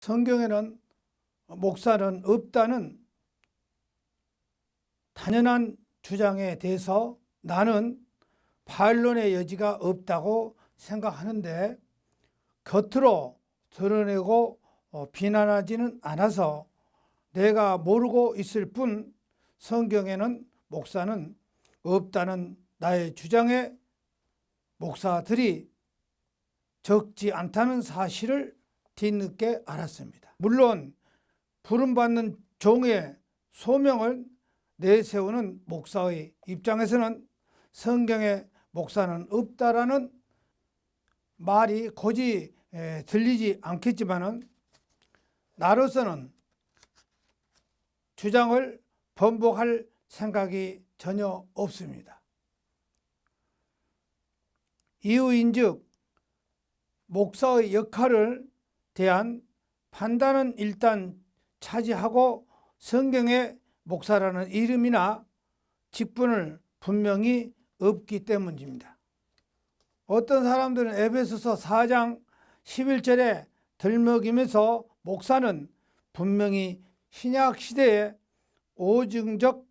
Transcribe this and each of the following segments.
성경에는 목사는 없다는 당연한 주장에 대해서 나는 반론의 여지가 없다고 생각하는데, 겉으로 드러내고 비난하지는 않아서 내가 모르고 있을 뿐 성경에는 목사는 없다는 나의 주장에 목사들이 적지 않다는 사실을 뒤늦게 알았습니다. 물론 부름받는 종의 소명을 내세우는 목사의 입장에서는 성경에 목사는 없다라는 말이 곧이 들리지 않겠지만은, 나로서는 주장을 번복할 생각이 전혀 없습니다. 이유인즉 목사의 역할을 대한 판단은 일단 차지하고 성경에 목사라는 이름이나 직분을 분명히 없기 때문입니다. 어떤 사람들은 에베소서 4장 11절에 들먹이면서 목사는 분명히 신약 시대의 오중적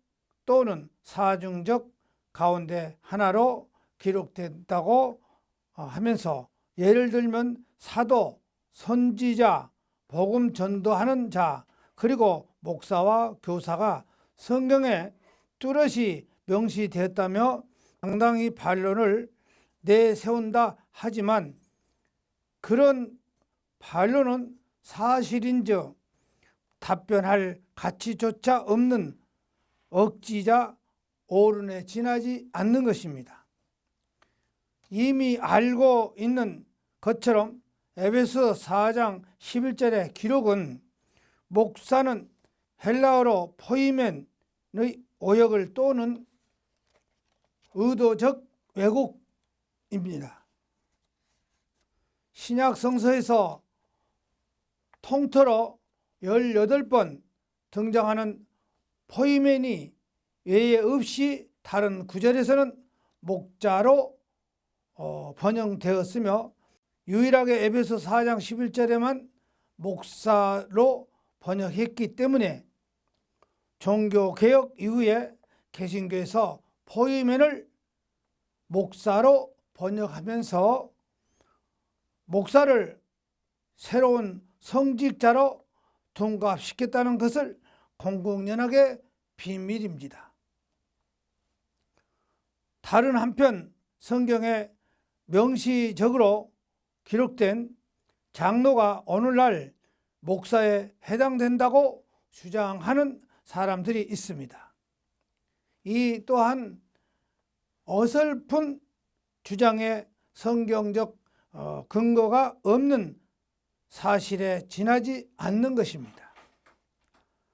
또는 사중적 가운데 하나로 기록된다고 하면서, 예를 들면 사도, 선지자, 복음 전도하는 자, 그리고 목사와 교사가 성경에 뚜렷이 명시되었다며 상당히 반론을 내세운다 하지만, 그런 반론은 사실인즉 답변할 가치조차 없는 억지자 오른에 지나지 않는 것입니다. 이미 알고 있는 것처럼 에베소 4장 11절의 기록은 목사는 헬라어로 포이멘의 오역을 또는 의도적 왜곡입니다. 신약 성서에서 통틀어 18번 등장하는 포이멘이 외에 없이 다른 구절에서는 목자로 번역되었으며, 유일하게 에베소 4장 11절에만 목사로 번역했기 때문에 종교개혁 이후에 개신교에서 포이멘을 목사로 번역하면서 목사를 새로운 성직자로 둔갑시켰다는 것을 공공연하게 비밀입니다. 다른 한편 성경에 명시적으로 기록된 장로가 오늘날 목사에 해당된다고 주장하는 사람들이 있습니다. 이 또한 어설픈 주장에 성경적 근거가 없는 사실에 지나지 않는 것입니다.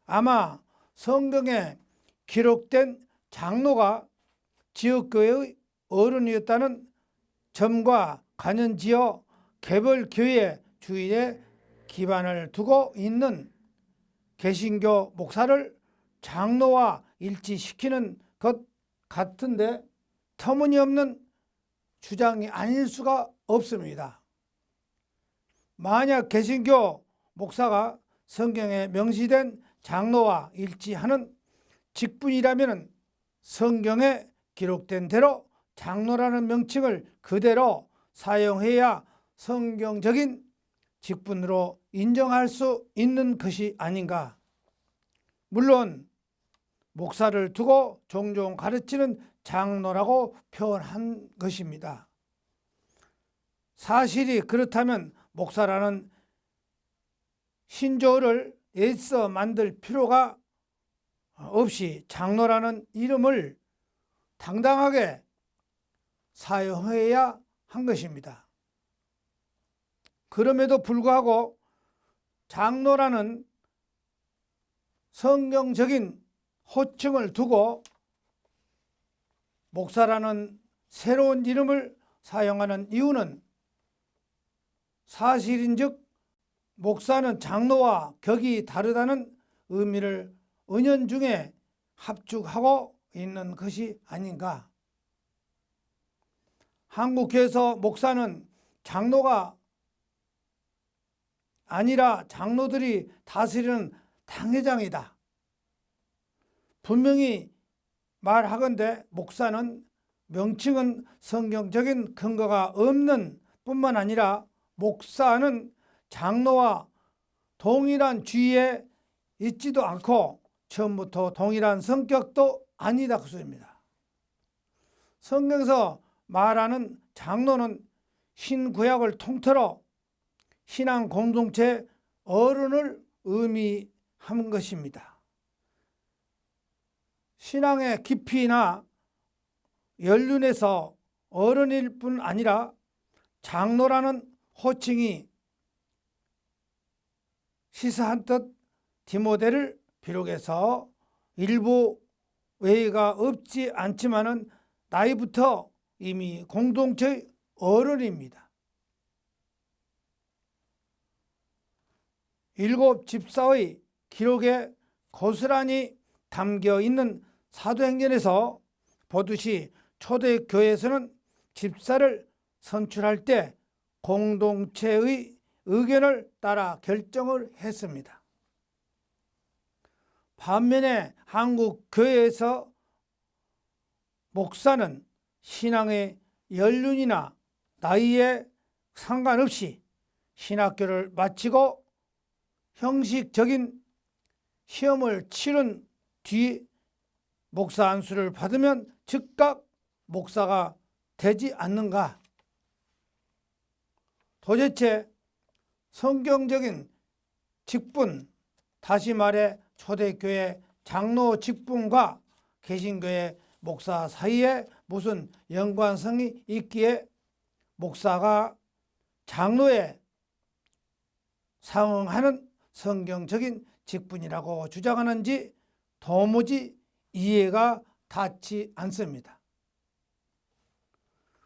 아마 성경에 기록된 장로가 지역교회의 어른이었다는 점과 관연지어 개벌교회 주의에 기반을 두고 있는 개신교 목사를 장로와 일치시키는 것 같은데, 터무니없는 주장이 아닐 수가 없습니다. 만약 개신교 목사가 성경에 명시된 장로와 일치하는 직분이라면 성경에 기록된 대로 장로라는 명칭을 그대로 사용해야 성경적인 직분으로 인정할 수 있는 것이 아닌가. 물론 목사를 두고 종종 가르치는 장로라고 표현한 것입니다. 사실이 그렇다면 목사라는 신조어를 애써 만들 필요가 없이 장로라는 이름을 당당하게 사용해야 한 것입니다. 그럼에도 불구하고 장로라는 성경적인 호칭을 두고 목사라는 새로운 이름을 사용하는 이유는, 사실인즉 목사는 장로와 격이 다르다는 의미를 은연중에 합축하고 있는 것이 아닌가. 한국교회에서 목사는 장로가 아니라 장로들이 다스리는 당회장이다. 분명히 말하건대 목사는 명칭은 성경적인 근거가 없는 뿐만 아니라 목사는 장로와 동일한 지위에 있지도 않고 처음부터 동일한 성격도 아니다 그 소리입니다. 성경에서 말하는 장로는 신구약을 통틀어 신앙 공동체 어른을 의미하는 것입니다. 신앙의 깊이나 연륜에서 어른일 뿐 아니라 장로라는 호칭이 시사한 뜻 디모데를 비롯해서 일부 외의가 없지 않지만은 나이부터 이미 공동체의 어른입니다. 일곱 집사의 기록에 고스란히 담겨 있는 사도행전에서 보듯이 초대교회에서는 집사를 선출할 때 공동체의 의견을 따라 결정을 했습니다. 반면에 한국 교회에서 목사는 신앙의 연륜이나 나이에 상관없이 신학교를 마치고 형식적인 시험을 치른 뒤 목사 안수를 받으면 즉각 목사가 되지 않는가? 도대체 성경적인 직분, 다시 말해 초대교회 장로 직분과 개신교회 목사 사이에 무슨 연관성이 있기에 목사가 장로에 상응하는 성경적인 직분이라고 주장하는지 도무지 이해가 닿지 않습니다.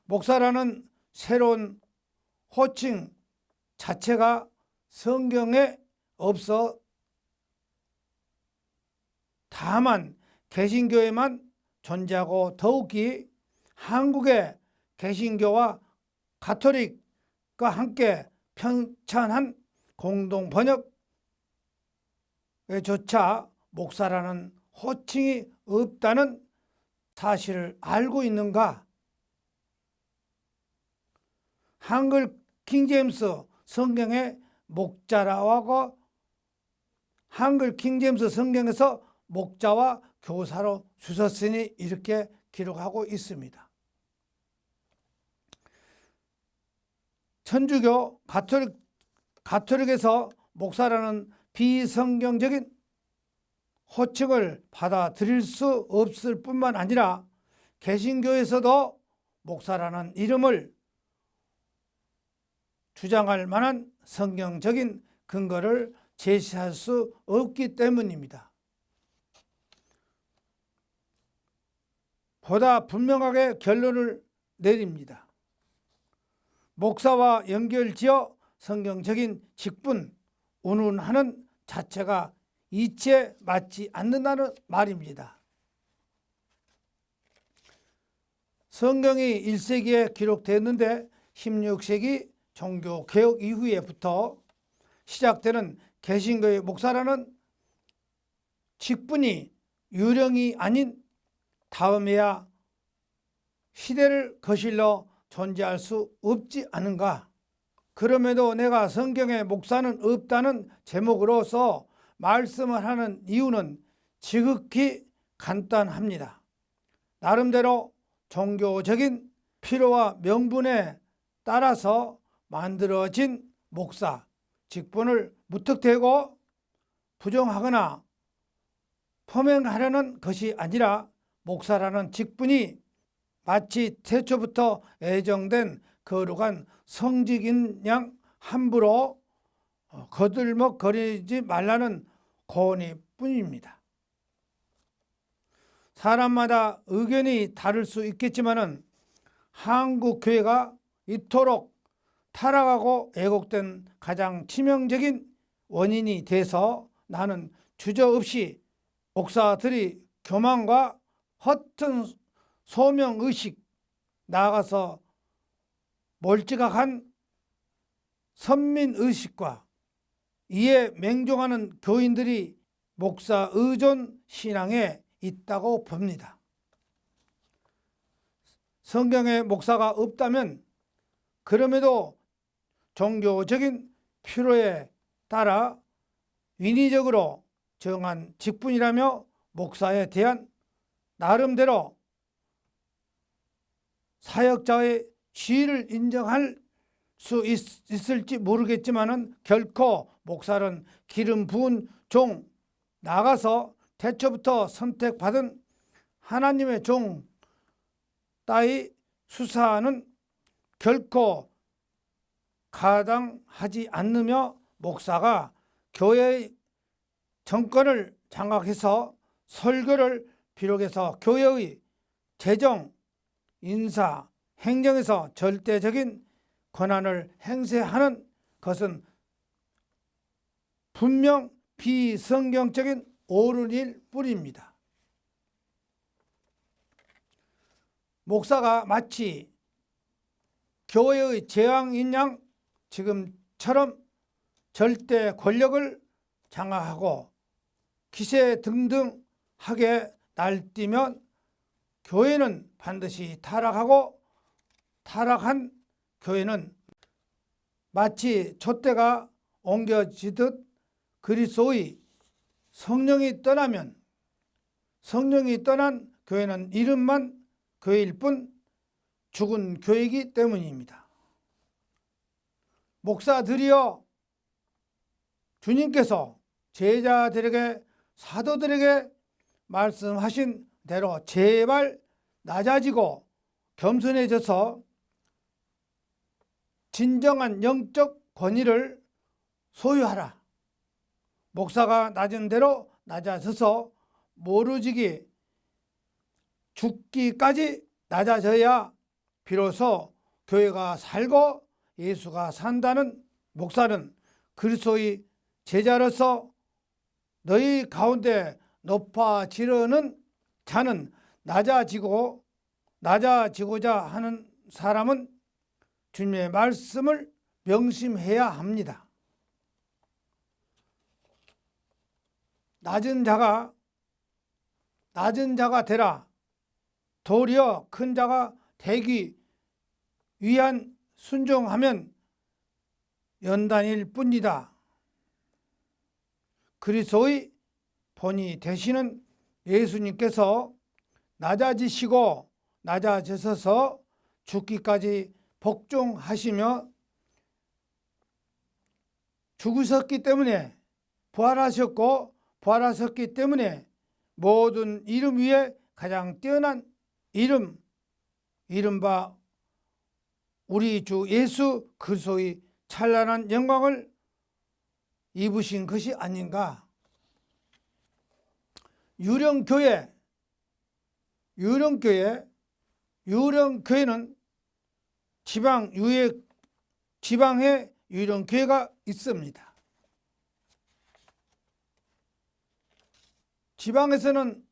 목사라는 새로운 호칭 자체가 성경에 없어 다만 개신교에만 존재하고 더욱이 한국의 개신교와 가톨릭과 함께 편찬한 공동 번역에조차 목사라는 호칭이 없다는 사실을 알고 있는가? 한글 킹제임스 성경의 목자라고 한글 킹제임스 성경에서 목자와 교사로 주셨으니 이렇게 기록하고 있습니다. 천주교 가톨릭에서 목사라는 비성경적인 호칭을 받아들일 수 없을 뿐만 아니라 개신교에서도 목사라는 이름을 주장할 만한 성경적인 근거를 제시할 수 없기 때문입니다. 보다 분명하게 결론을 내립니다. 목사와 연결지어 성경적인 직분, 운운하는 자체가 이치에 맞지 않는다는 말입니다. 성경이 1세기에 기록됐는데 16세기 종교개혁 이후에부터 시작되는 개신교의 목사라는 직분이 유령이 아닌 다음에야 시대를 거슬러 존재할 수 없지 않은가? 그럼에도 내가 성경에 목사는 없다는 제목으로서 말씀을 하는 이유는 지극히 간단합니다. 나름대로 종교적인 필요와 명분에 따라서 만들어진 목사 직분을 무턱대고 부정하거나 포명하려는 것이 아니라 목사라는 직분이 마치 태초부터 애정된 거룩한 성직인 양 함부로 거들먹거리지 말라는 고언일 뿐입니다. 사람마다 의견이 다를 수 있겠지만은 한국 교회가 이토록 타락하고 왜곡된 가장 치명적인 원인이 돼서 나는 주저없이 목사들이 교만과 허튼 소명의식, 나아가서 몰지각한 선민의식과 이에 맹종하는 교인들이 목사 의존 신앙에 있다고 봅니다. 성경에 목사가 없다면 그럼에도 종교적인 필요에 따라 인위적으로 정한 직분이라며 목사에 대한 나름대로 사역자의 지위를 인정할 수 있을지 모르겠지만 결코 목사는 기름 부은 종, 나가서 태초부터 선택받은 하나님의 종 따위 수사는 결코 가당하지 않으며 목사가 교회의 정권을 장악해서 설교를 비롯해서 교회의 재정, 인사, 행정에서 절대적인 권한을 행사하는 것은 분명 비성경적인 오른일 뿐입니다. 목사가 마치 교회의 제왕인 양 지금처럼 절대 권력을 장악하고 기세등등하게 날뛰면 교회는 반드시 타락하고 타락한 교회는 마치 촛대가 옮겨지듯 그리스도의 성령이 떠나면 성령이 떠난 교회는 이름만 교회일 뿐 죽은 교회이기 때문입니다. 목사들이여, 주님께서 제자들에게 사도들에게 말씀하신 대로 제발 낮아지고 겸손해져서 진정한 영적 권위를 소유하라. 목사가 낮은 대로 낮아져서 모르지기 죽기까지 낮아져야 비로소 교회가 살고 예수가 산다는 목사는 그리스도의 제자로서 너희 가운데 높아지려는 자는 낮아지고자 하는 사람은 주님의 말씀을 명심해야 합니다. 낮은 자가 되라. 도리어 큰 자가 되기 위한 순종하면 연단일 뿐이다. 그리스도의 본이 되시는 예수님께서 낮아지시고 낮아지셔서 죽기까지 복종하시며 죽으셨기 때문에 부활하셨고 부활하셨기 때문에 모든 이름 위에 가장 뛰어난 이른바 우리 주 예수 그리스도의 찬란한 영광을 입으신 것이 아닌가. 유령교회는 지방에 유령교회가 있습니다. 지방에서는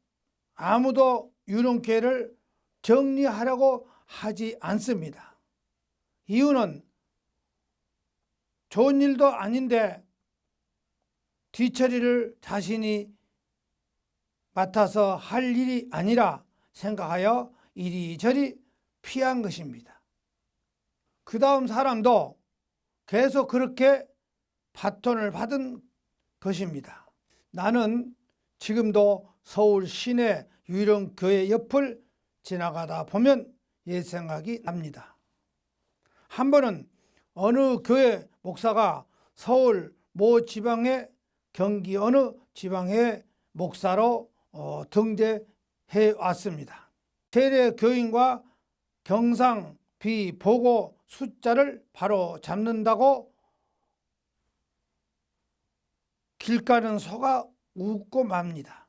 아무도 유령교회를 정리하려고 하지 않습니다. 이유는 좋은 일도 아닌데 뒤처리를 자신이 맡아서 할 일이 아니라 생각하여 이리저리 피한 것입니다. 그 다음 사람도 계속 그렇게 바톤을 받은 것입니다. 나는 지금도 서울 시내 유령교회 옆을 지나가다 보면 옛 생각이 납니다. 한 번은 어느 교회 목사가 서울 모 지방의 경기 어느 지방의 목사로 등재해 왔습니다. 세례 교인과 경상비 보고 숫자를 바로 잡는다고 길가는 소가 웃고 맙니다.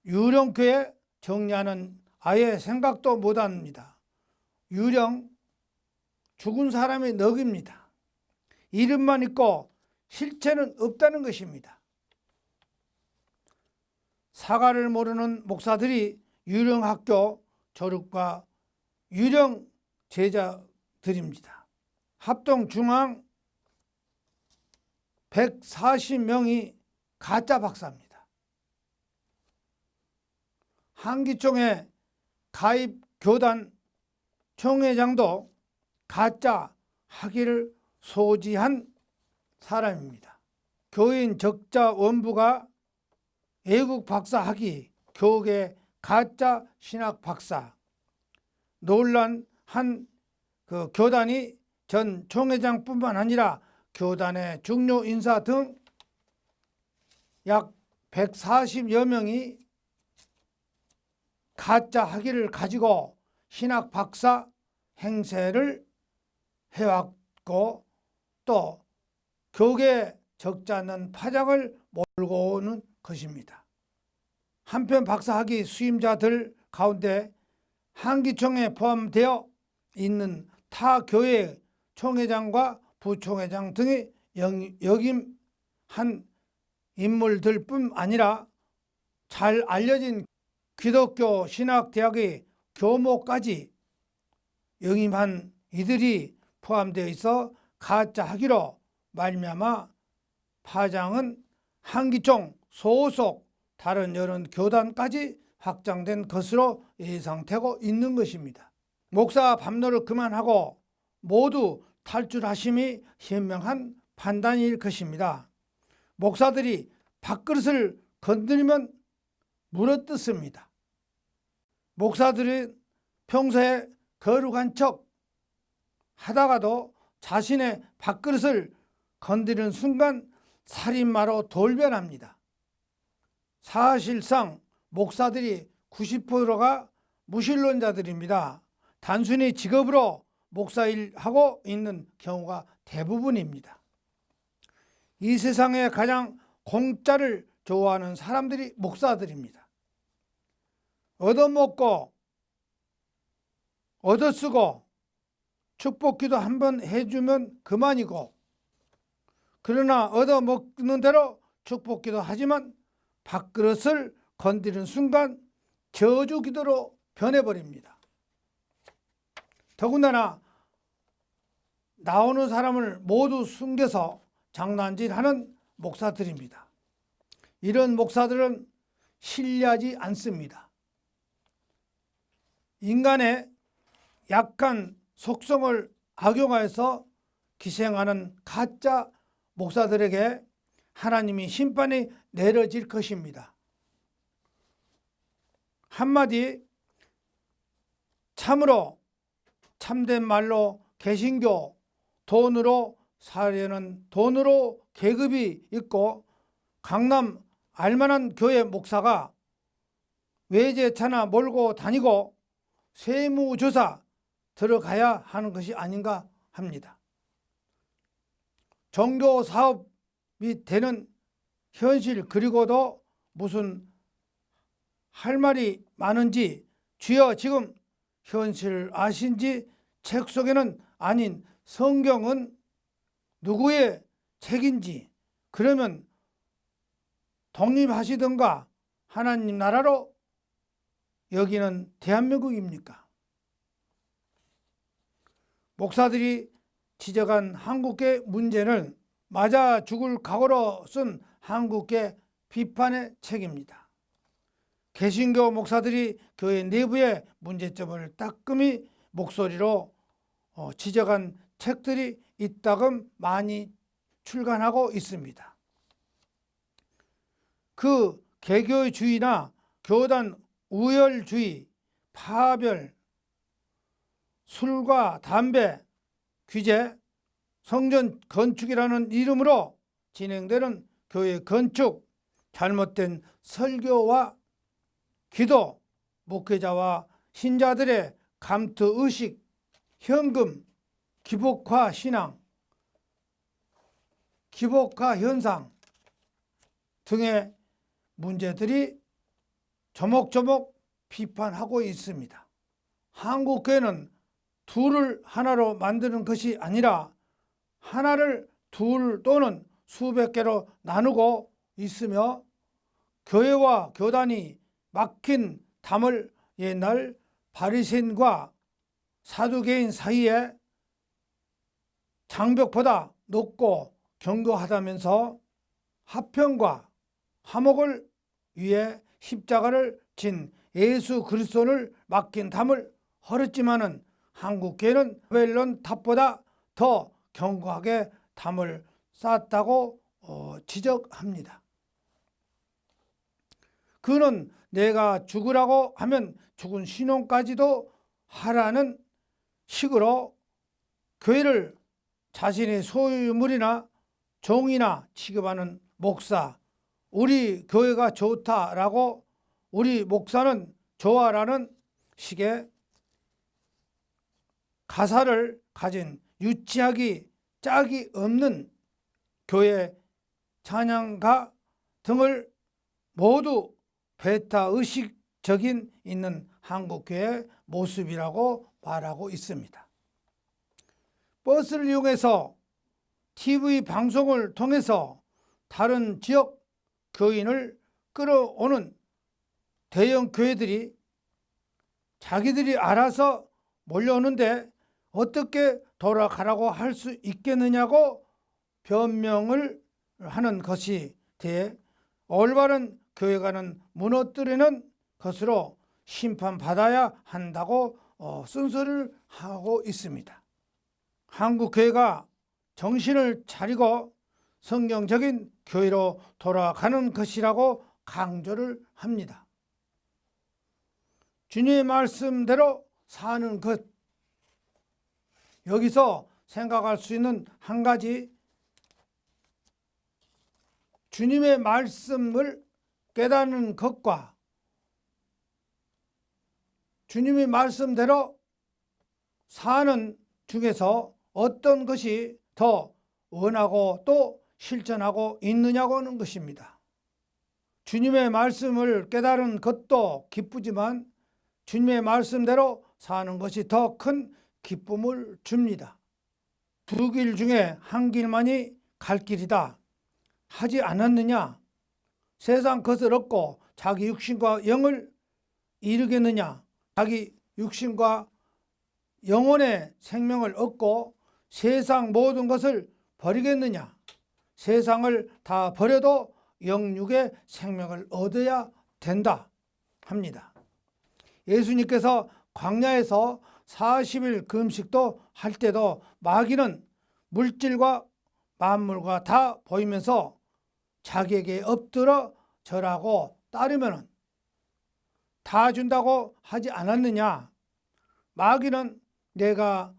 유령교회 정리하는 아예 생각도 못합니다. 유령, 죽은 사람의 넋입니다. 이름만 있고 실체는 없다는 것입니다. 사과를 모르는 목사들이 유령학교 졸업과 유령 제자들입니다. 합동중앙 140명이 가짜 박사입니다. 한기총회 가입 교단 총회장도 가짜 학위를 소지한 사람입니다. 교인 적자 원부가 외국 박사 학위, 교계 가짜 신학 박사, 논란 한 그 교단이 전 총회장뿐만 아니라 교단의 중요 인사 등 약 140여 명이 가짜 학위를 가지고 신학 박사 행세를 해왔고 또 교계에 적지 않는 파장을 몰고 오는 것입니다. 한편 박사 학위 수임자들 가운데 한기총회에 포함되어 있는 타 교회 총회장과 부총회장 등이 역임한 인물들뿐 아니라 잘 알려진 기독교 신학대학의 교모까지 역임한 이들이 포함되어 있어 가짜 학위로 말미암아 파장은 한기총 소속 다른 여러 교단까지 확장된 것으로 예상되고 있는 것입니다. 목사 반노를 그만하고 모두 탈출하심이 현명한 판단일 것입니다. 목사들이 밥그릇을 건드리면 물어뜯습니다. 목사들은 평소에 거룩한 척 하다가도 자신의 밥그릇을 건드리는 순간 살인마로 돌변합니다. 사실상 목사들이 90%가 무신론자들입니다. 단순히 직업으로 목사일 하고 있는 경우가 대부분입니다. 이 세상에 가장 공짜를 좋아하는 사람들이 목사들입니다. 얻어먹고 얻어쓰고 축복기도 한번 해주면 그만이고, 그러나 얻어먹는 대로 축복기도 하지만 밥그릇을 건드리는 순간 저주기도로 변해버립니다. 더군다나 나오는 사람을 모두 숨겨서 장난질하는 목사들입니다. 이런 목사들은 신뢰하지 않습니다. 인간의 약한 속성을 악용하여서 기생하는 가짜 목사들에게 하나님이 심판이 내려질 것입니다. 한마디 참으로 참된 말로 개신교, 돈으로 사려는 돈으로 계급이 있고 강남 알만한 교회 목사가 외제차나 몰고 다니고 세무조사 들어가야 하는 것이 아닌가 합니다. 종교 사업이 되는 현실, 그리고도 무슨 할 말이 많은지 주여 지금 현실을 아신지 책 속에는 아닌 성경은 누구의 책인지, 그러면 독립하시던가 하나님 나라로 여기는 대한민국입니까? 목사들이 지적한 한국계 문제는 맞아 죽을 각오로 쓴 한국계 비판의 책입니다. 개신교 목사들이 교회 내부의 문제점을 따끔히 목소리로 지적한 책들이 이따금 많이 출간하고 있습니다. 그 개교주의나 교단 우열주의, 파별, 술과 담배 규제, 성전 건축이라는 이름으로 진행되는 교회 건축, 잘못된 설교와 기도, 목회자와 신자들의 감투의식, 현금, 기복화 신앙, 기복화 현상 등의 문제들이 조목조목 비판하고 있습니다. 한국교회는 둘을 하나로 만드는 것이 아니라 하나를 둘 또는 수백 개로 나누고 있으며, 교회와 교단이 막힌 담을 옛날 바리새인과 사두개인 사이에 장벽보다 높고 경고하다면서 화평과 화목을 위해 십자가를 진 예수 그리스도를 맡긴 담을 헐었지만은 한국교회는 바벨론 탑보다 더 견고하게 담을 쌓았다고 지적합니다. 그는 내가 죽으라고 하면 죽은 신혼까지도 하라는 식으로 교회를 자신의 소유물이나 종이나 취급하는 목사, 우리 교회가 좋다라고 우리 목사는 좋아라는 식의 가사를 가진 유치하기 짝이 없는 교회 찬양가 등을 모두 베타 의식적인 있는 한국교회의 모습이라고 말하고 있습니다. 버스를 이용해서 TV 방송을 통해서 다른 지역 교인을 끌어오는 대형 교회들이 자기들이 알아서 몰려오는데 어떻게 돌아가라고 할 수 있겠느냐고 변명을 하는 것이 돼 올바른 교회관은 무너뜨리는 것으로 심판받아야 한다고 쓴소리를 하고 있습니다. 한국 교회가 정신을 차리고 성경적인 교회로 돌아가는 것이라고 강조를 합니다. 주님의 말씀대로 사는 것, 여기서 생각할 수 있는 한 가지, 주님의 말씀을 깨닫는 것과 주님의 말씀대로 사는 중에서 어떤 것이 더 원하고 또 실천하고 있느냐고 하는 것입니다. 주님의 말씀을 깨달은 것도 기쁘지만 주님의 말씀대로 사는 것이 더 큰 기쁨을 줍니다. 두 길 중에 한 길만이 갈 길이다 하지 않았느냐? 세상 것을 얻고 자기 육신과 영을 이루겠느냐? 자기 육신과 영혼의 생명을 얻고 세상 모든 것을 버리겠느냐? 세상을 다 버려도 영육의 생명을 얻어야 된다 합니다. 예수님께서 광야에서 40일 금식도 할 때도 마귀는 물질과 만물과 다 보이면서 자기에게 엎드려 절하고 따르면 다 준다고 하지 않았느냐? 마귀는 내가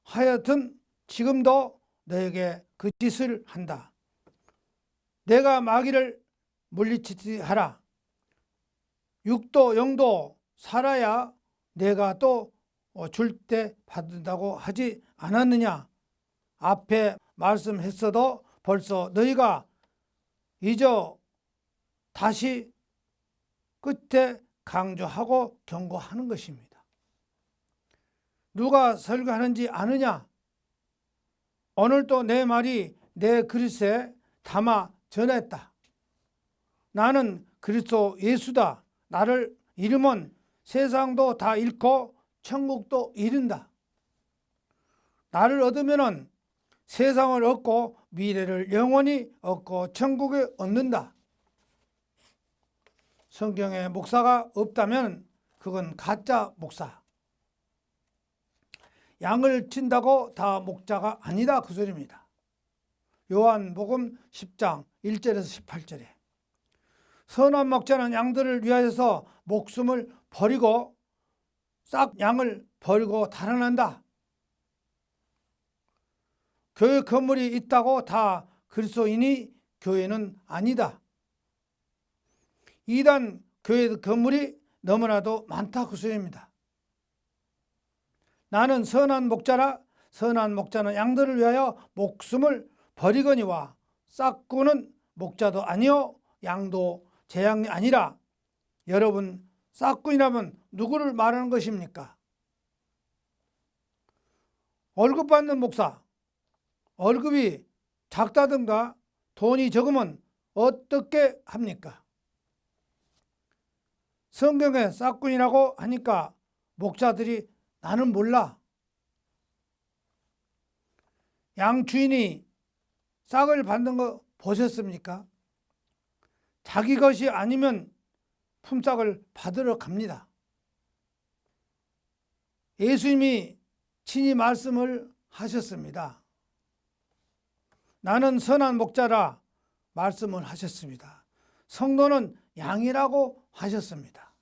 하여튼 지금도 너에게 그 짓을 한다. 내가 마귀를 물리치지 하라. 육도 영도 살아야 내가 또 줄 때 받는다고 하지 않았느냐? 앞에 말씀했어도 벌써 너희가 잊어 다시 끝에 강조하고 경고하는 것입니다. 누가 설교하는지 아느냐? 오늘도 내 말이 내 그릇에 담아 전했다. 나는 그리스도 예수다. 나를 잃으면 세상도 다 잃고 천국도 잃는다. 나를 얻으면 세상을 얻고 미래를 영원히 얻고 천국을 얻는다. 성경에 목사가 없다면 그건 가짜 목사. 양을 친다고 다 목자가 아니다 그 소리입니다. 요한복음 10장 1절에서 18절에 선한 목자는 양들을 위하여서 목숨을 버리고 싹 양을 버리고 달아난다. 교회 건물이 있다고 다 그리스도인이 교회는 아니다. 이단 교회 건물이 너무나도 많다 그 소리입니다. 나는 선한 목자라. 선한 목자는 양들을 위하여 목숨을 버리거니와 싹구는 목자도 아니요 양도 제 양이 아니라. 여러분 싹꾼이라면 누구를 말하는 것입니까? 월급 받는 목사, 월급이 작다든가 돈이 적으면 어떻게 합니까? 성경에 싹꾼이라고 하니까 목사들이 나는 몰라. 양 주인이 싹을 받는 거 보셨습니까? 자기 것이 아니면 품삯을 받으러 갑니다. 예수님이 친히 말씀을 하셨습니다. 나는 선한 목자라 말씀을 하셨습니다. 성도는 양이라고 하셨습니다.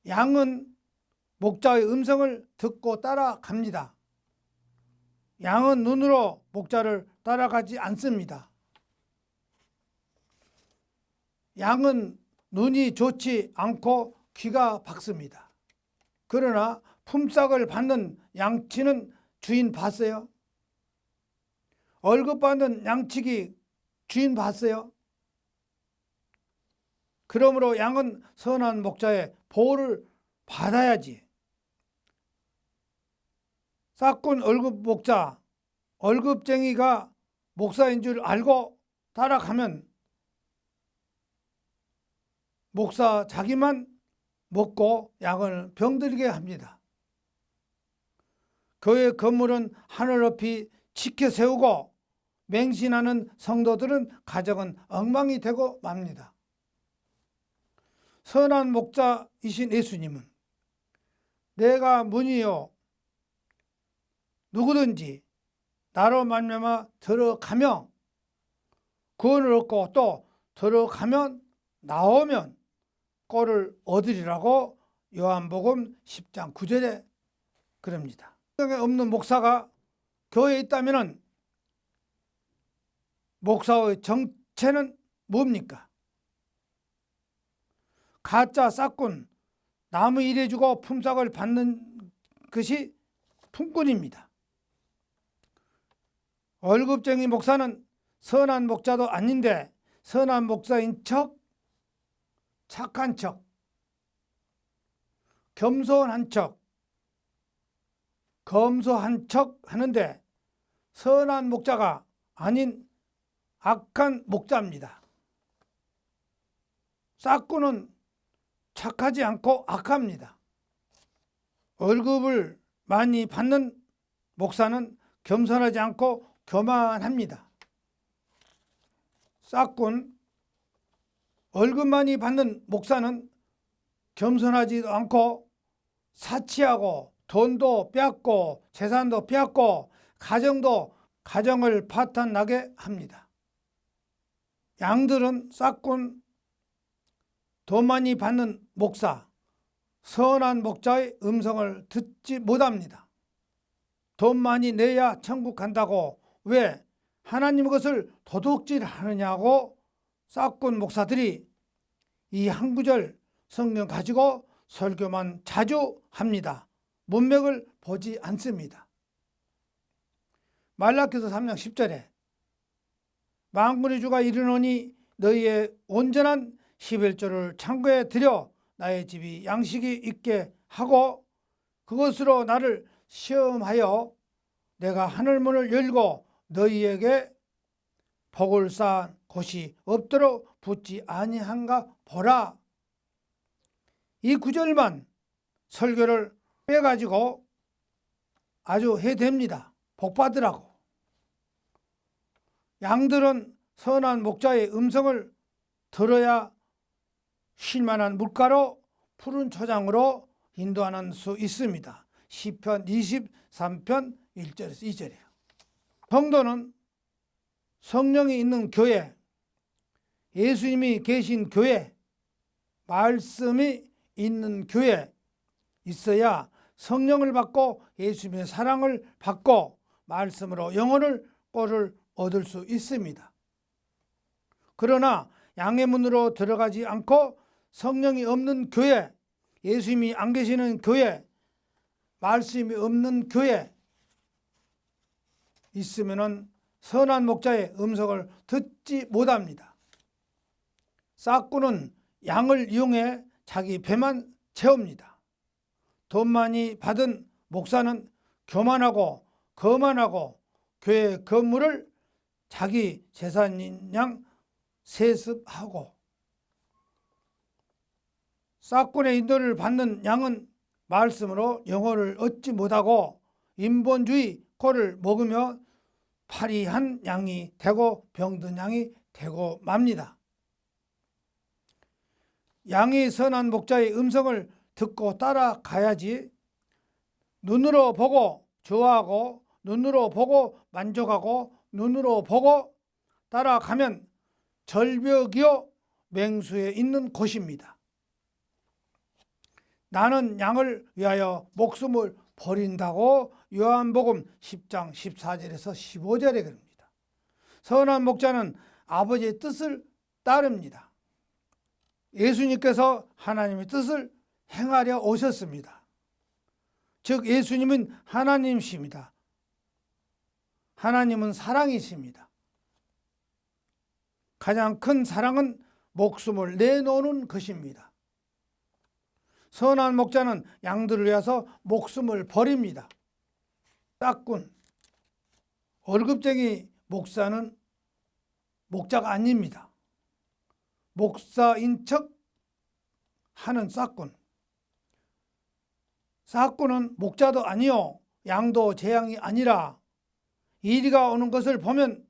양은 목자의 음성을 듣고 따라갑니다. 양은 눈으로 목자를 따라가지 않습니다. 양은 눈이 좋지 않고 귀가 박습니다. 그러나 품삯을 받는 양치는 주인 봤어요? 월급 받는 양치기 주인 봤어요? 그러므로 양은 선한 목자의 보호를 받아야지. 싹군 월급 목자, 월급쟁이가 목사인 줄 알고 따라가면 목사 자기만 먹고 양을 병들게 합니다. 교회 건물은 하늘 높이 지켜 세우고 맹신하는 성도들은 가정은 엉망이 되고 맙니다. 선한 목자이신 예수님은 내가 문이요 누구든지 나로 말미암아 들어가며 구원을 얻고 또 들어가면 나오면 꼴을 얻으리라고 요한복음 10장 9절에 그럽니다. 성경에 없는 목사가 교회에 있다면 목사의 정체는 뭡니까? 가짜 싹군, 남의 일해주고 품삯을 받는 것이 품꾼입니다. 월급쟁이 목사는 선한 목자도 아닌데 선한 목사인 척, 착한 척, 겸손한 척, 검소한 척 하는데 선한 목자가 아닌 악한 목자입니다. 싹군은 착하지 않고 악합니다. 월급을 많이 받는 목사는 겸손하지 않고 교만합니다. 싹군, 월급 많이 받는 목사는 겸손하지도 않고 사치하고 돈도 빼앗고 재산도 빼앗고 가정을 파탄나게 합니다. 양들은 싹군, 돈 많이 받는 목사, 선한 목자의 음성을 듣지 못합니다. 돈 많이 내야 천국 간다고 왜 하나님 것을 도둑질하느냐고 싹군 목사들이 이 한 구절 성경 가지고 설교만 자주 합니다. 문맥을 보지 않습니다. 말라기서 3장 10절에 만군의 주가 이르노니 너희의 온전한 11조를 창고에 들여 나의 집이 양식이 있게 하고 그것으로 나를 시험하여 내가 하늘문을 열고 너희에게 복을 쌓은 곳이 없도록 붙지 아니한가 보라. 이 구절만 설교를 빼가지고 아주 해댑니다. 복 받으라고. 양들은 선한 목자의 음성을 들어야 쉴만한 물가로 푸른 초장으로 인도하는 수 있습니다. 시편 23편 1절에서 2절이에요. 성도는 성령이 있는 교회, 예수님이 계신 교회, 말씀이 있는 교회 있어야 성령을 받고 예수님의 사랑을 받고 말씀으로 영혼을 꼴을 얻을 수 있습니다. 그러나 양의 문으로 들어가지 않고 성령이 없는 교회, 예수님이 안 계시는 교회, 말씀이 없는 교회 있으면은 선한 목자의 음성을 듣지 못합니다. 싹군은 양을 이용해 자기 배만 채웁니다. 돈 많이 받은 목사는 교만하고 거만하고 교회 건물을 자기 재산인 양 세습하고, 싹군의 인도를 받는 양은 말씀으로 영혼을 얻지 못하고 인본주의 꼴을 먹으며 파리한 양이 되고 병든 양이 되고 맙니다. 양이 선한 목자의 음성을 듣고 따라가야지 눈으로 보고 좋아하고 눈으로 보고 만족하고 눈으로 보고 따라가면 절벽이요 맹수에 있는 곳입니다. 나는 양을 위하여 목숨을 버린다고 요한복음 10장 14절에서 15절에 그럽니다. 선한 목자는 아버지의 뜻을 따릅니다. 예수님께서 하나님의 뜻을 행하려 오셨습니다. 즉 예수님은 하나님이십니다. 하나님은 사랑이십니다. 가장 큰 사랑은 목숨을 내놓는 것입니다. 선한 목자는 양들을 위해서 목숨을 버립니다. 싹군, 월급쟁이 목사는 목자가 아닙니다. 목사인 척 하는 싹군. 싹군은 목자도 아니요 양도 제 양이 아니라 이리가 오는 것을 보면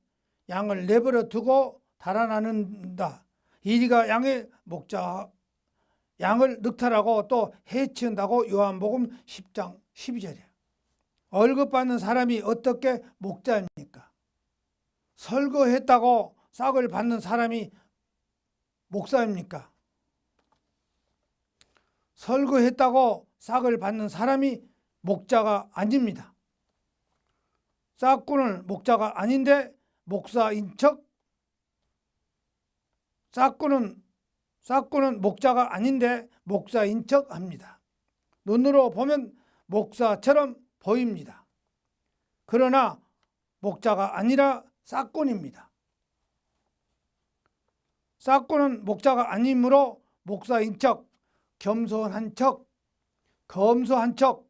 양을 내버려 두고 달아나는다. 이리가 양의 목자 양을 늑탈하고 또 해치운다고 요한복음 10장 12절이에요. 월급 받는 사람이 어떻게 목자입니까? 설거했다고 싹을 받는 사람이 목사입니까? 설거했다고 싹을 받는 사람이 목자가 아닙니다. 싹꾼은 목자가 아닌데 목사인 척, 싹꾼은 목자가 아닌데 목사인 척 합니다. 눈으로 보면 목사처럼 보입니다. 그러나 목자가 아니라 싹꾼입니다. 싹꾼은 목자가 아니므로 목사인 척, 겸손한 척, 검소한 척,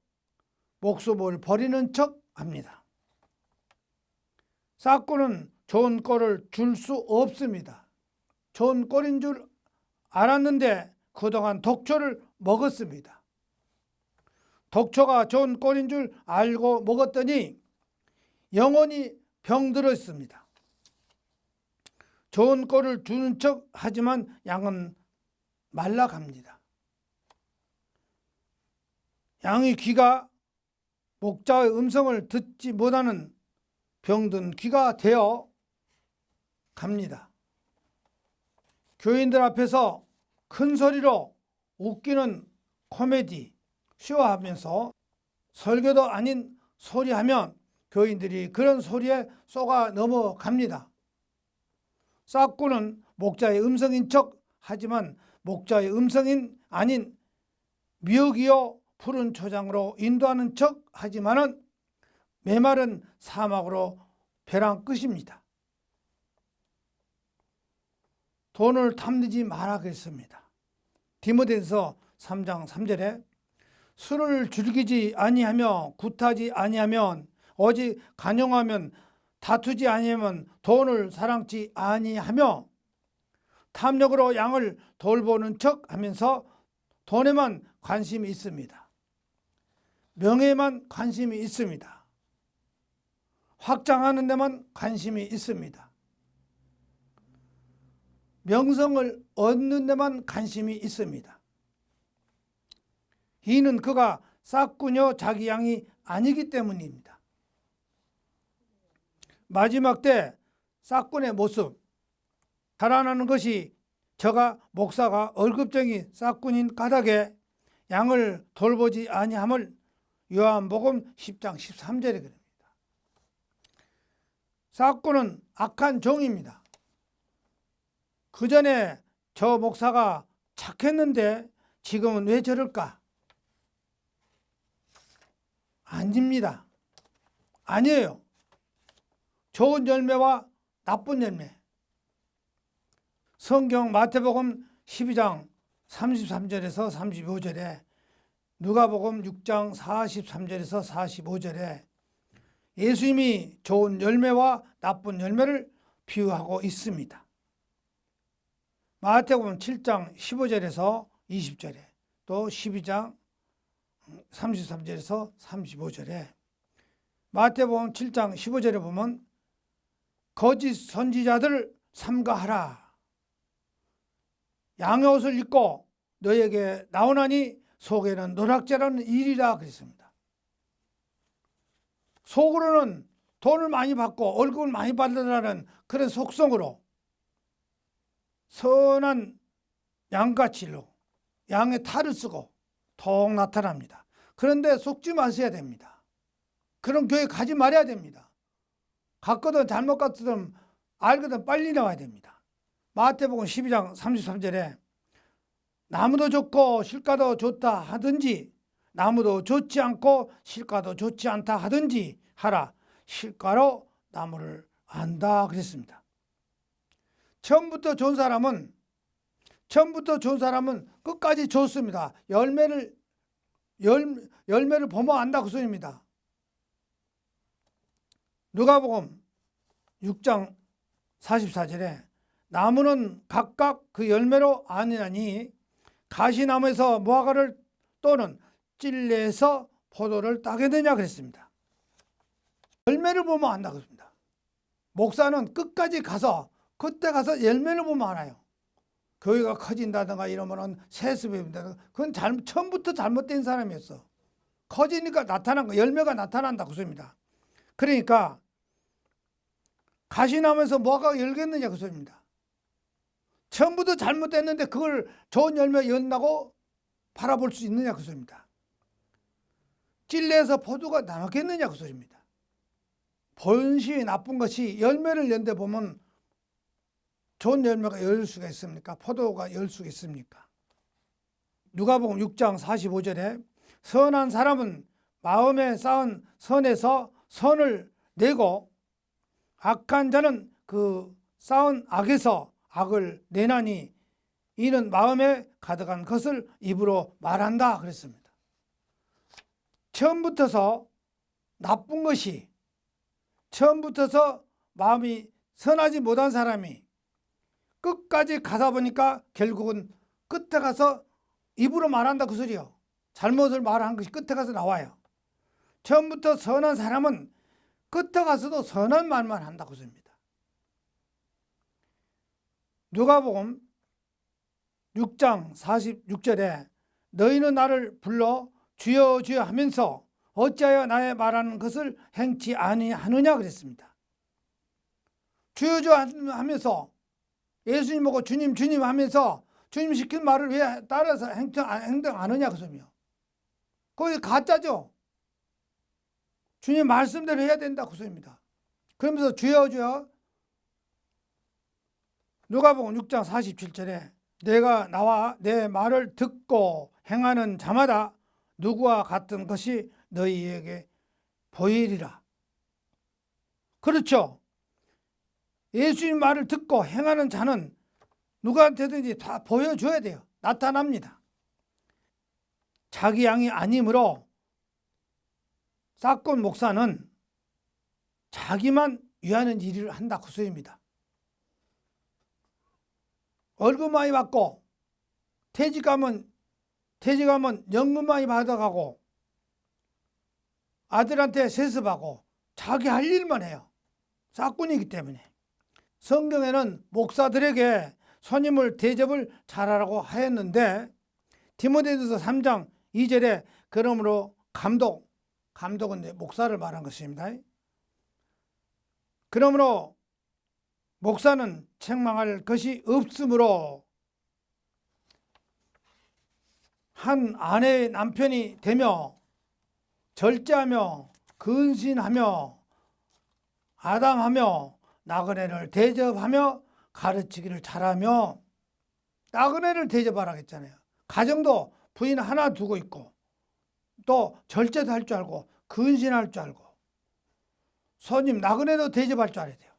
목숨을 버리는 척 합니다. 싹꾼은 좋은 꼴을 줄 수 없습니다. 좋은 꼴인 줄 알았는데 그동안 독초를 먹었습니다. 독초가 좋은 꼴인 줄 알고 먹었더니 영혼이 병들었습니다. 좋은 꼴을 주는 척 하지만 양은 말라갑니다. 양의 귀가 목자의 음성을 듣지 못하는 병든 귀가 되어 갑니다. 교인들 앞에서 큰 소리로 웃기는 코미디 쇼하면서 설교도 아닌 소리하면 교인들이 그런 소리에 쏘가 넘어갑니다. 싹꾼은 목자의 음성인 척 하지만 목자의 음성인 아닌 미역이요 푸른 초장으로 인도하는 척 하지만은 메마른 사막으로 벼랑 끝입니다. 돈을 탐내지 말아야겠습니다. 디모데전서 3장 3절에 술을 즐기지 아니하며 굿하지 아니하면 오직 간용하면 다투지 아니하면 돈을 사랑치 아니하며 탐욕으로 양을 돌보는 척 하면서 돈에만 관심이 있습니다. 명예에만 관심이 있습니다. 확장하는 데만 관심이 있습니다. 명성을 얻는 데만 관심이 있습니다. 이는 그가 싹군요 자기 양이 아니기 때문입니다. 마지막 때 싹군의 모습 달아나는 것이 저가 목사가 월급쟁이 싹군인 까닭에 양을 돌보지 아니함을 요한복음 10장 13절에 그럽니다. 싹군은 악한 종입니다. 그 전에 저 목사가 착했는데 지금은 왜 저럴까? 아닙니다. 아니에요. 좋은 열매와 나쁜 열매. 성경 마태복음 12장 33절에서 35절에 누가복음 6장 43절에서 45절에 예수님이 좋은 열매와 나쁜 열매를 비유하고 있습니다. 마태복음 7장 15절에서 20절에 또 12장 33절에서 35절에 마태복음 7장 15절에 보면 거짓 선지자들을 삼가하라. 양의 옷을 입고 너에게 나오나니 속에는 노략자라는 일이라 그랬습니다. 속으로는 돈을 많이 받고 월급을 많이 받으라는 그런 속성으로 선한 양가치로 양의 탈을 쓰고 통 나타납니다. 그런데 속지 마셔야 됩니다. 그런 교회 가지 말아야 됩니다. 갔거든 잘못 갔거든 알거든 빨리 나와야 됩니다. 마태복음 12장 33절에 나무도 좋고 실과도 좋다 하든지 나무도 좋지 않고 실과도 좋지 않다 하든지 하라. 실과로 나무를 안다 그랬습니다. 처음부터 좋은 사람은 끝까지 좋습니다. 열매를 보면 안다 그 소리입니다. 누가복음 6장 44절에 나무는 각각 그 열매로 아니하니 가시나무에서 무화과를 또는 찔레에서 포도를 따겠느냐 그랬습니다. 열매를 보면 안다 그랬습니다. 목사는 끝까지 가서 그때 가서 열매를 보면 알아요. 교회가 커진다든가 이러면은 세습입니다. 그건 처음부터 잘못된 사람이었어. 커지니까 나타난 거, 열매가 나타난다 그 소리입니다. 그러니까 가시나무에서 뭐가 열겠느냐 그 소리입니다. 처음부터 잘못됐는데 그걸 좋은 열매 연다고 바라볼 수 있느냐 그 소리입니다. 찔레에서 포도가 나왔겠느냐 그 소리입니다. 본시 나쁜 것이 열매를 연데 보면 좋은 열매가 열 수가 있습니까? 포도가 열 수가 있습니까? 누가복음 6장 45절에 선한 사람은 마음에 쌓은 선에서 선을 내고 악한 자는 그 쌓은 악에서 악을 내나니 이는 마음에 가득한 것을 입으로 말한다 그랬습니다. 처음부터서 나쁜 것이 처음부터서 마음이 선하지 못한 사람이 끝까지 가다 보니까 결국은 끝에 가서 입으로 말한다 그 소리요. 잘못을 말한 것이 끝에 가서 나와요. 처음부터 선한 사람은 끝에 가서도 선한 말만 한다 그 소리입니다. 누가복음 6장 46절에 너희는 나를 불러 주여 주여 하면서 어찌하여 나의 말하는 것을 행치 아니하느냐 그랬습니다. 주여 주여 하면서 예수님 보고 주님 주님 하면서 주님 시킨 말을 왜 따라서 행동 안 하냐 그 소리요. 그거 가짜죠. 주님 말씀대로 해야 된다 그 소리입니다. 그러면서 주여 주여 누가복음 6장 47절에 내가 나와 내 말을 듣고 행하는 자마다 누구와 같은 것이 너희에게 보이리라. 그렇죠. 예수님 말을 듣고 행하는 자는 누구한테든지 다 보여줘야 돼요. 나타납니다. 자기 양이 아니므로 싹곤 목사는 자기만 위하는 일을 한다 그 소리입니다. 월급 많이 받고 퇴직하면 연금 많이 받아가고 아들한테 세습하고 자기 할 일만 해요. 싹꾼이기 때문에. 성경에는 목사들에게 손님을 대접을 잘하라고 하였는데 디모데전서 3장 2절에 그러므로 감독은 목사를 말한 것입니다. 그러므로 목사는 책망할 것이 없으므로 한 아내의 남편이 되며 절제하며 근신하며 아담하며 나그네를 대접하며 가르치기를 잘하며 나그네를 대접하라고 했잖아요. 가정도 부인 하나 두고 있고 또 절제도 할 줄 알고 근신할 줄 알고 손님 나그네도 대접할 줄 알아야 돼요.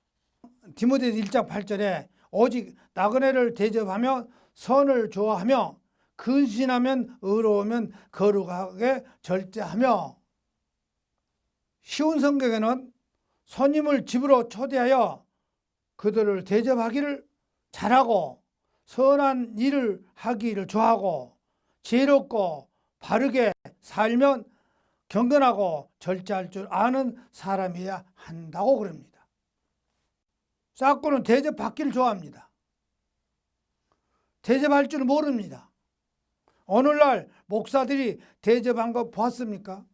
디모데전서 1장 8절에 오직 나그네를 대접하며 선을 좋아하며 근신하면 의로우면 거룩하게 절제하며 쉬운 성경에는 손님을 집으로 초대하여 그들을 대접하기를 잘하고 선한 일을 하기를 좋아하고 지혜롭고 바르게 살면 경건하고 절제할 줄 아는 사람이어야 한다고 그럽니다. 싹구는 대접받기를 좋아합니다. 대접할 줄 모릅니다. 오늘날 목사들이 대접한 거 보았습니까?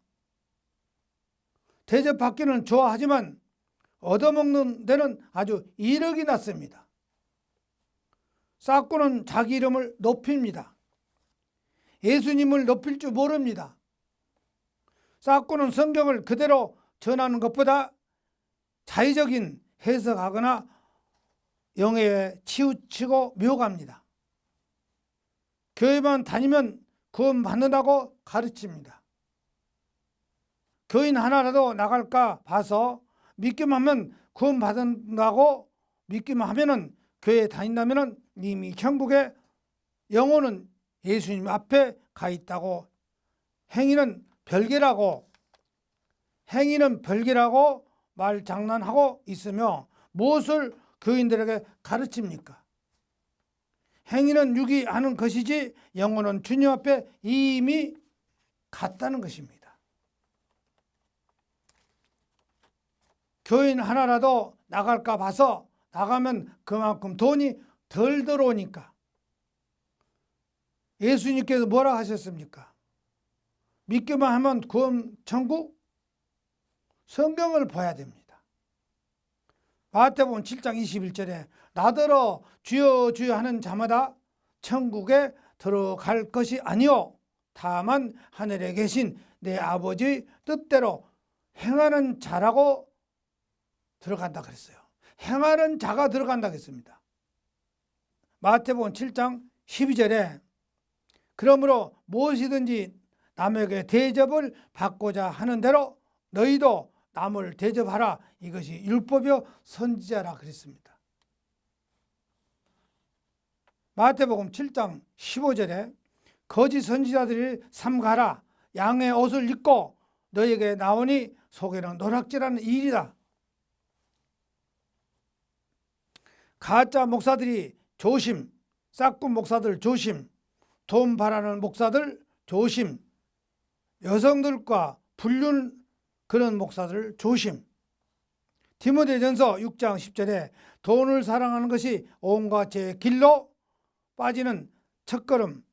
대접받기는 좋아하지만 얻어먹는 데는 아주 이력이 났습니다. 싹구는 자기 이름을 높입니다. 예수님을 높일 줄 모릅니다. 싹구는 성경을 그대로 전하는 것보다 자의적인 해석하거나 영에 치우치고 묘갑니다. 교회만 다니면 구원 받는다고 가르칩니다. 교인 하나라도 나갈까 봐서 믿기만 하면 구원 받는다고 믿기만 하면은 교회에 다닌다면은 이미 천국에 영혼은 예수님 앞에 가 있다고 행위는 별개라고 말 장난하고 있으며 무엇을 교인들에게 가르칩니까? 행위는 유기하는 것이지 영혼은 주님 앞에 이미 갔다는 것입니다. 교인 하나라도 나갈까 봐서 나가면 그만큼 돈이 덜 들어오니까. 예수님께서 뭐라 하셨습니까? 믿기만 하면 구원 천국? 성경을 봐야 됩니다. 마태복음 7장 21절에 나더러 주여 주여 하는 자마다 천국에 들어갈 것이 아니요 다만 하늘에 계신 내 아버지 뜻대로 행하는 자라고 들어간다 그랬어요. 행하는 자가 들어간다 그랬습니다. 마태복음 7장 12절에 그러므로 무엇이든지 남에게 대접을 받고자 하는 대로 너희도 남을 대접하라. 이것이 율법이요 선지자라 그랬습니다. 마태복음 7장 15절에 거짓 선지자들이 삼가라. 양의 옷을 입고 너에게 나오니 속에는 노략질하는 일이다. 가짜 목사들이 조심, 싹군 목사들 조심, 돈 바라는 목사들 조심, 여성들과 불륜 그런 목사들 조심. 디모데전서 6장 10절에 돈을 사랑하는 것이 온갖 죄의 길로 빠지는 첫걸음,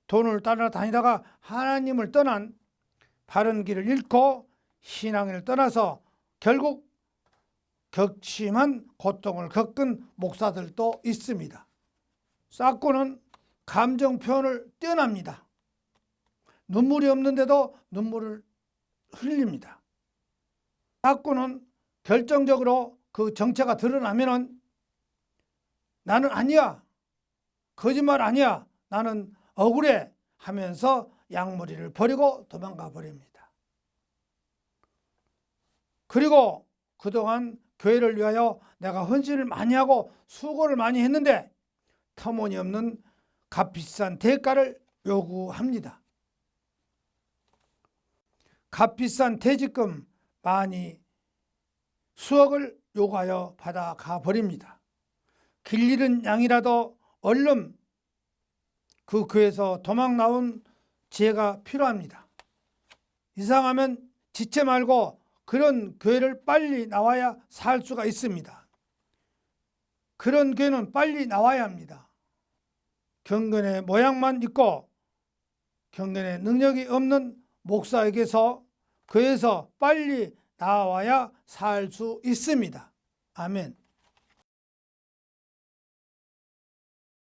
돈을 따라다니다가 하나님을 떠난 바른 길을 잃고 신앙을 떠나서 결국 격심한 고통을 겪은 목사들도 있습니다. 싹구는 감정 표현을 뛰어납니다. 눈물이 없는데도 눈물을 흘립니다. 싹구는 결정적으로 그 정체가 드러나면은 나는 아니야, 거짓말 아니야, 나는 억울해 하면서 양머리를 버리고 도망가 버립니다. 그리고 그동안 교회를 위하여 내가 헌신을 많이 하고 수고를 많이 했는데 터무니없는 값비싼 대가를 요구합니다. 값비싼 퇴직금 많이 수억을 요구하여 받아가 버립니다. 길 잃은 양이라도 얼른 그 교회에서 도망 나온 지혜가 필요합니다. 이상하면 지체 말고 그런 교회를 빨리 나와야 살 수가 있습니다. 그런 교회는 빨리 나와야 합니다. 경건의 모양만 있고 경건의 능력이 없는 목사에게서 교회에서 빨리 나와야 살 수 있습니다. 아멘.